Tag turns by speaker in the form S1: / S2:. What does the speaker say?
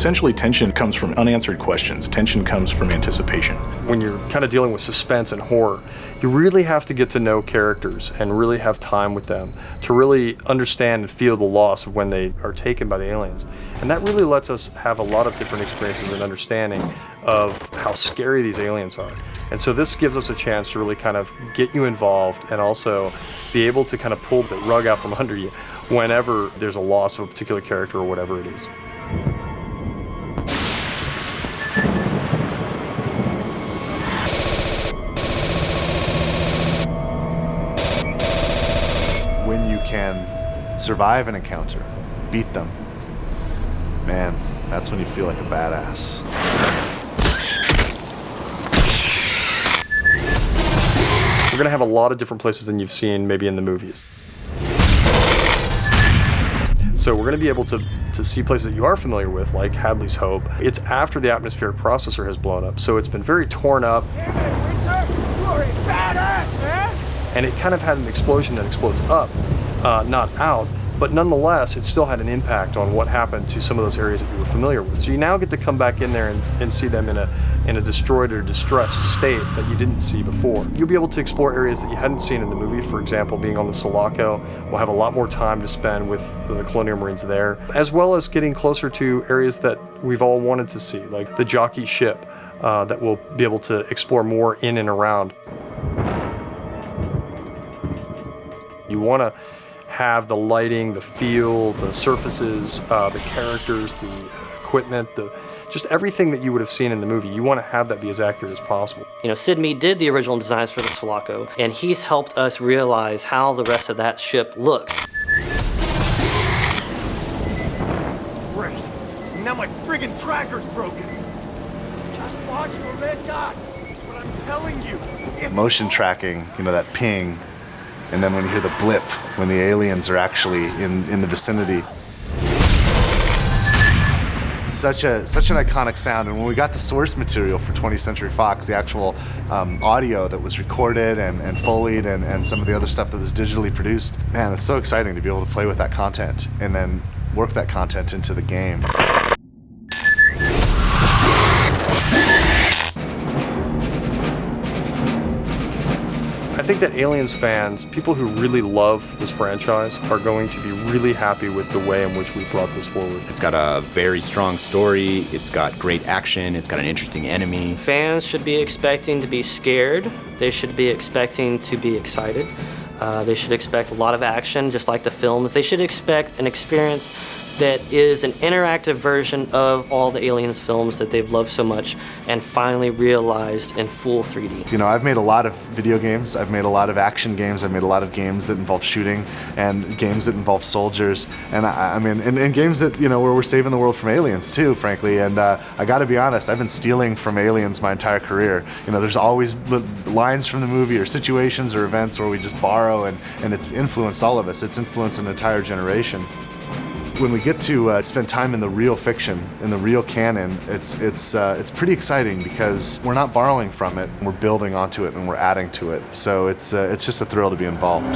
S1: Essentially, tension comes from unanswered questions. Tension comes from anticipation.
S2: When you're kind of dealing with suspense and horror, you really have to get to know characters and really have time with them to really understand and feel the loss of when they are taken by the aliens. And that really lets us have a lot of different experiences and understanding of how scary these aliens are. And so this gives us a chance to really kind of get you involved and also be able to kind of pull the rug out from under you whenever there's a loss of a particular character or whatever it is.
S3: When you can survive an encounter, beat them, man, that's when you feel like a badass.
S2: We're going to have a lot of different places than you've seen maybe in the movies. So we're going to be able to see places that you are familiar with, like Hadley's Hope. It's after the atmospheric processor has blown up, so it's been very torn up.
S4: Damn it, Winter! You are a badass, man!
S2: And it kind of had an explosion that explodes up, not out, but nonetheless, it still had an impact on what happened to some of those areas that you were familiar with. So you now get to come back in there and see them in a destroyed or distressed state that you didn't see before. You'll be able to explore areas that you hadn't seen in the movie. For example, being on the Sulaco, we'll have a lot more time to spend with the Colonial Marines there, as well as getting closer to areas that we've all wanted to see, like the jockey ship that we'll be able to explore more in and around. You want to have the lighting, the feel, the surfaces, the characters, the equipment, just everything that you would have seen in the movie. You want to have that be as accurate as possible.
S5: You know, Sid Mead did the original designs for the Sulaco, and he's helped us realize how the rest of that ship looks.
S4: Great. Now my friggin' tracker's broken. Just watch the red dots. That's what I'm telling you.
S3: Motion tracking, you know, that ping, and then when you hear the blip, when the aliens are actually in the vicinity. It's such an iconic sound, and when we got the source material for 20th Century Fox, the actual audio that was recorded and Foleyed and some of the other stuff that was digitally produced, man, it's so exciting to be able to play with that content and then work that content into the game.
S2: I think that Aliens fans, people who really love this franchise, are going to be really happy with the way in which we brought this forward.
S6: It's got a very strong story, it's got great action, it's got an interesting enemy.
S5: Fans should be expecting to be scared. They should be expecting to be excited. They should expect a lot of action, just like the films. They should expect an experience that is an interactive version of all the Aliens films that they've loved so much and finally realized in full 3D.
S3: You know, I've made a lot of video games, I've made a lot of action games, I've made a lot of games that involve shooting and games that involve soldiers, and and games that, you know, where we're saving the world from aliens too, frankly. And I gotta be honest, I've been stealing from aliens my entire career. You know, there's always lines from the movie or situations or events where we just borrow, and it's influenced all of us. It's influenced an entire generation. When we get to spend time in the real fiction, in the real canon, it's pretty exciting because we're not borrowing from it, we're building onto it and we're adding to it. So it's just a thrill to be involved.